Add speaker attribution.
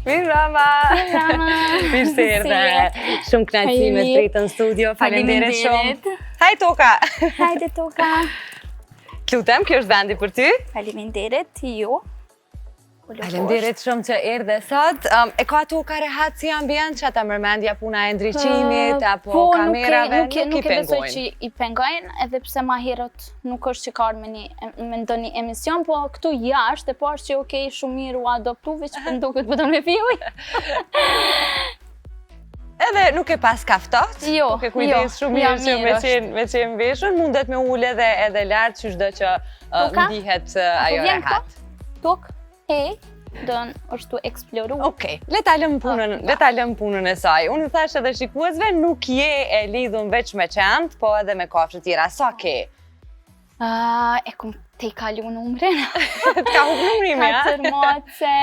Speaker 1: Mirë Rama! Mirë se erdhe! Shumë kënaqësi me të në studio, faleminderit shumë! Hajde Toka!
Speaker 2: Hajde Toka!
Speaker 1: Lutem, kjo është vendi për ty?
Speaker 2: Faleminderit, ju!
Speaker 1: Faleminderit shumë që erdhe sot. E ka Toka rehat si ambient që ata mërmendja puna e ndriçimit, apo kamerave, nuk i
Speaker 2: besoj
Speaker 1: pengojnë?
Speaker 2: që i pengojnë, edhe pse ma herët nuk është që karë me ndonjë emision, po këtu jashtë e pash që okej, shumë mirë u adoptu, veç për nduket pëtën me pijuj.
Speaker 1: Edhe nuk e pas kaftot, nuk e kujdes shumë mirë që me qenë veshën, mundet me ule edhe lartë që shdo që ndihet ajo rehat.
Speaker 2: Tok, hej, dënë është tu eksploru.
Speaker 1: Okej, le ta lëm punën e saj. Unë thash edhe shikuesve, nuk je e lidhun veç me qentë, po edhe me kafshë tjera. Sa ke?
Speaker 2: E kom te i kalu numrin.
Speaker 1: Të ka hup numrimi, a?
Speaker 2: 4 mace,